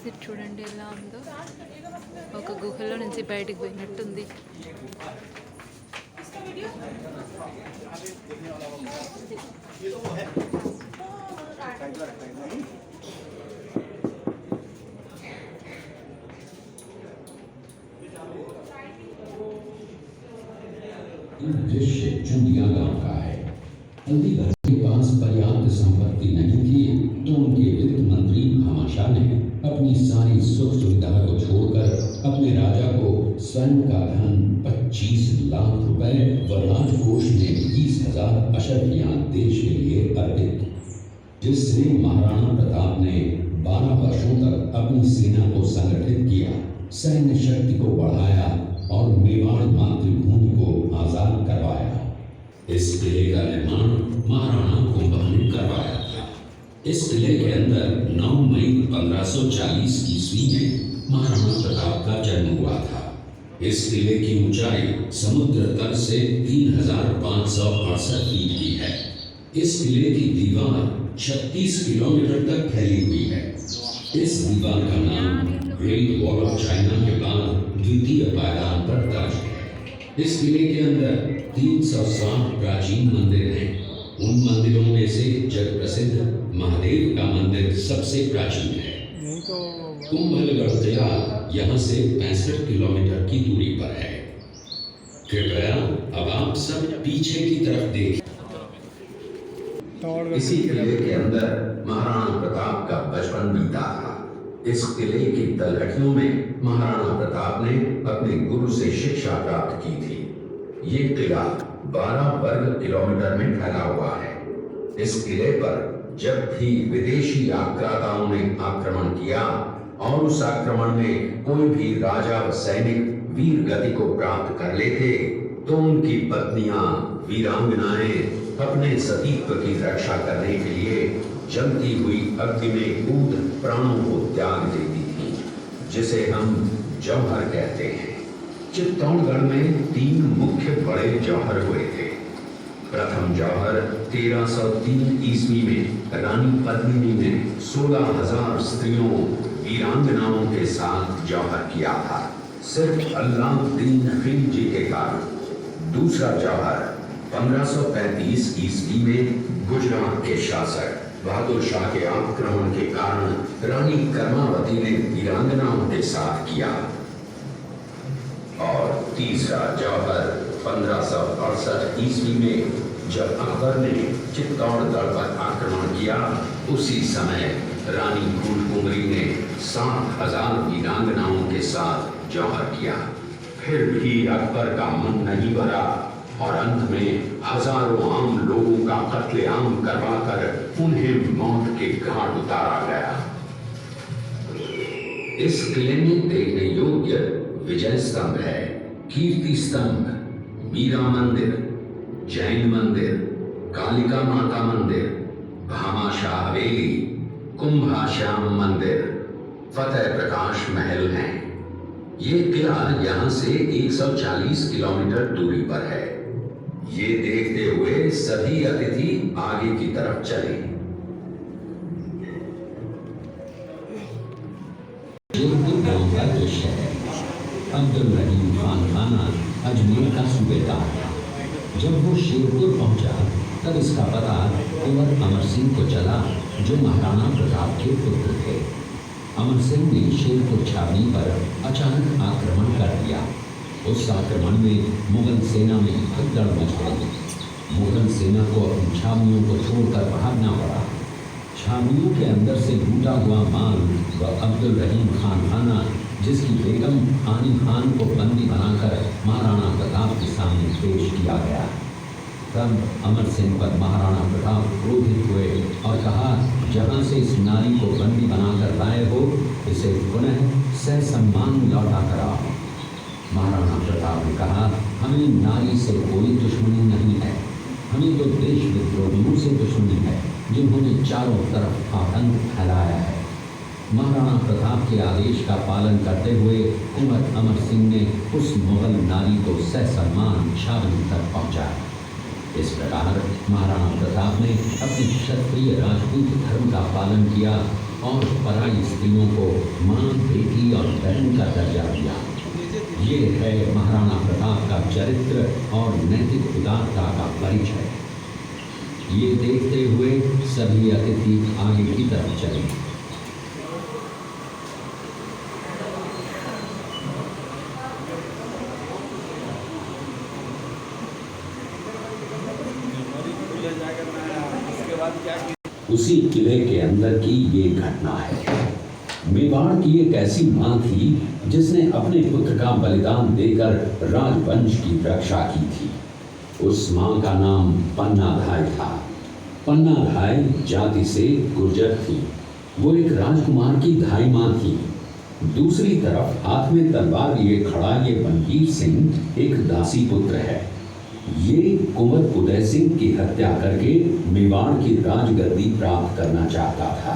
Exit చూడండి ఎలా ఉందో. ఒక గుహలో నుంచి బయటికి పోయినట్టుంది. दृश्य चुंडिया गांव का है। अलीगढ़ के पास पर्याप्त संपत्ति नहीं थी तो उनके वित्त मंत्री भामाशाह ने अपनी सारी सुख सुविधा को छोड़कर अपने राजा को स्वर्ण का धन 25 लाख रुपए व राजकोष में 20,000 अशर्फियां देश के लिए अर्पित, जिससे महाराणा प्रताप ने 12 वर्षों तक अपनी सेना को संगठित किया, सैन्य शक्ति को बढ़ाया और मेवाड़ मातृभूमि को आजाद करवाया। इस किले का निर्माण महाराणा कुंभा ने करवाया था। इस किले के अंदर 9 मई 1540 ईस्वी में महाराणा प्रताप का जन्म हुआ था। इस किले की ऊंचाई समुद्र तल से 3,568 फीट की है। इस किले की दीवार 36 किलोमीटर तक फैली हुई है। इस दीवार का नाम ग्रेट वॉल ऑफ चाइना के बाद द्वितीय पायदान पर दर्ज है। इस किले के अंदर 360 प्राचीन मंदिर हैं। उन मंदिरों में से जग प्रसिद्ध महादेव का मंदिर सबसे प्राचीन है। कुंभलगढ़ किला यहाँ से 65 किलोमीटर की दूरी पर है। कृपया अब आप सब पीछे की तरफ देखें। इसी किले के अंदर महाराणा प्रताप का बचपन बीता था। इस किले की तलहटियों में महाराणा प्रताप ने अपने गुरु से शिक्षा प्राप्त की थी। ये किला 12 वर्ग किलोमीटर में फैला हुआ है। इस किले पर जब भी विदेशी आक्राताओं ने आक्रमण किया और उस आक्रमण में कोई भी राजा व सैनिक वीर गति को प्राप्त कर लेते तो उनकी पत्नियां वीरांगनाएं अपने सतीत्व की रक्षा करने के लिए जलती हुई अग्नि में कूद प्राणों को त्याग देती थी, जिसे हम जौहर कहते हैं। चित्तौड़गढ़ में 3 मुख्य बड़े जौहर हुए थे। प्रथम जौहर 1303 ईस्वी में रानी पद्मिनी ने 16,000 स्त्रियों वीरांगनाओं के साथ जौहर किया था, सिर्फ अल्लाउद्दीन खिलजी के कारण। दूसरा जौहर 1535 ईस्वी में गुजरात के शासक बहादुर शाह के आक्रमण के कारण रानी कर्मावती ने वीरांगनाओं के साथ किया। और तीसरा जौहर 1568 ईस्वी में जब अकबर ने चित्तौड़गढ़ पर आक्रमण किया, उसी समय रानी फूलकुंवरी ने 7,000 वीरांगनाओं के साथ जौहर किया। फिर भी अकबर का मन नहीं भरा और अंत में हजारों आम लोगों का कत्लेआम करवाकर उन्हें मौत के घाट उतारा गया। इस किले में देखने योग्य विजय स्तंभ है, कीर्ति स्तंभ, मीरा मंदिर, जैन मंदिर, कालिका माता मंदिर, भामाशाह हवेली, कुंभाश्याम मंदिर, फतेह प्रकाश महल हैं। ये किला यहाँ से 140 किलोमीटर दूरी पर है। ये देखते हुए सभी अतिथि आगे की तरफ चले। शेरपुर गांव का दृश्य है। अब्दुल रहीम खान खाना अजमेर का सूबेदार था। जब वो शेरपुर पहुंचा तब इसका पता कुंवर अमर सिंह को चला, जो महाराणा प्रताप के पुत्र थे। अमर सिंह ने शेरपुर छावनी पर अचानक आक्रमण कर दिया। उस आक्रमण में मुगल सेना में भगदड़ मच गई। मुगल सेना को अपनी छावनियों को छोड़कर भागना पड़ा। छावनियों के अंदर से लूटा हुआ माल व अब्दुल रहीम खान खाना, जिसकी बेगम आनी खान को बंदी बनाकर महाराणा प्रताप के सामने पेश किया गया। तब अमर सिंह पर महाराणा प्रताप क्रोधित हुए और कहा, जहाँ से इस नारी को बंदी बनाकर लाए हो, इसे पुनः ससम्मान लौटा कर आओ। महाराणा प्रताप ने कहा, हमें नारी से कोई दुश्मनी नहीं है, हमें तो देश विद्रोहियों से दुश्मनी है, जिन्होंने चारों तरफ आतंक फैलाया है। महाराणा प्रताप के आदेश का पालन करते हुए कुंवर अमर सिंह ने उस मुगल नारी को ससम्मान छावनी तक पहुंचाया। इस प्रकार महाराणा प्रताप ने अपने क्षत्रिय राजपूत धर्म का पालन किया और पराई स्त्रियों को मां, बेटी और बहन का दर्जा दिया। ये है महाराणा प्रताप का चरित्र और नैतिक उदारता का परिचय। ये देखते हुए सभी अतिथि आगे की तरफ चले। उसी किले के अंदर की ये घटना है। मेवाड़ की एक ऐसी मां थी जिसने अपने पुत्र का बलिदान देकर राजवंश की रक्षा की थी। उस मां का नाम पन्नाधाय था। पन्नाधाय जाति से गुर्जर थी। वो एक राजकुमार की धाई मां थी। दूसरी तरफ हाथ में तलवार लिए खड़ा ये बनवीर सिंह एक दासी पुत्र है। ये कुंवर उदय सिंह की हत्या करके मेवाड़ की राजगद्दी प्राप्त करना चाहता था।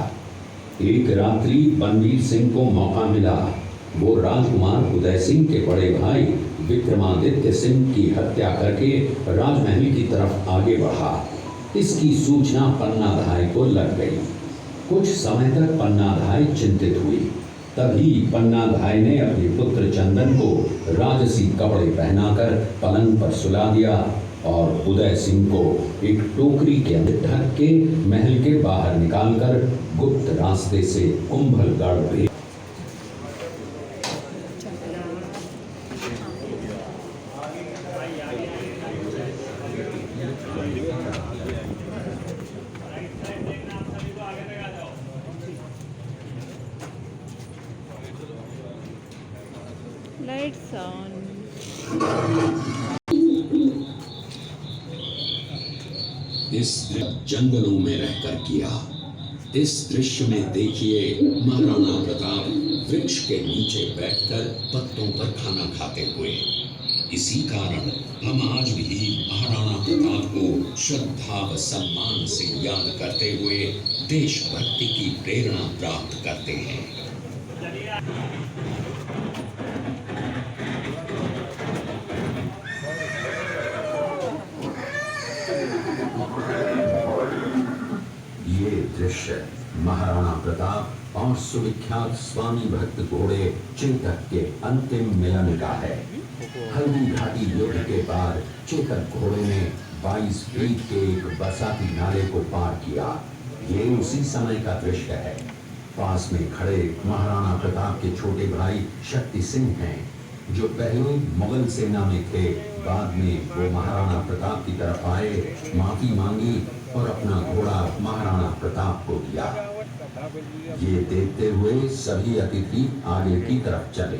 एक रात्रि बनवीर सिंह को मौका मिला। वो राजकुमार उदय सिंह के बड़े भाई विक्रमादित्य सिंह की हत्या करके राजमहल की तरफ आगे बढ़ा। इसकी सूचना पन्नाधाय को लग गई। कुछ समय तक पन्नाधाय चिंतित हुई। तभी पन्नाधाय ने अपने पुत्र चंदन को राजसी कपड़े पहनाकर पलंग पर सुला दिया और उदय सिंह को एक टोकरी के अंदर ढक के महल के बाहर निकालकर गुप्त रास्ते से कुंभलगढ़ भेज। Lights on. इस जंगलों में रहकर किया। इस दृश्य में देखिए महाराणा प्रताप वृक्ष के नीचे बैठकर पत्तों पर खाना खाते हुए। इसी कारण हम आज भी महाराणा प्रताप को श्रद्धा व सम्मान से याद करते हुए देशभक्ति की प्रेरणा प्राप्त करते हैं। ये दृश्य महाराणा प्रताप और सुविख्यात स्वामी भक्त घोड़े चेतक के अंतिम मिलन का है। हल्दी घाटी युद्ध के बाद चेतक घोड़े ने 22 फीट के एक बरसाती नाले को पार किया। ये उसी समय का दृश्य है। पास में खड़े महाराणा प्रताप के छोटे भाई शक्ति सिंह हैं, जो पहले मुगल सेना में थे। बाद में वो महाराणा प्रताप की तरफ आए, माफी मांगी और अपना घोड़ा महाराणा प्रताप को दिया। ये देखते हुए सभी अतिथि आगे की तरफ चले।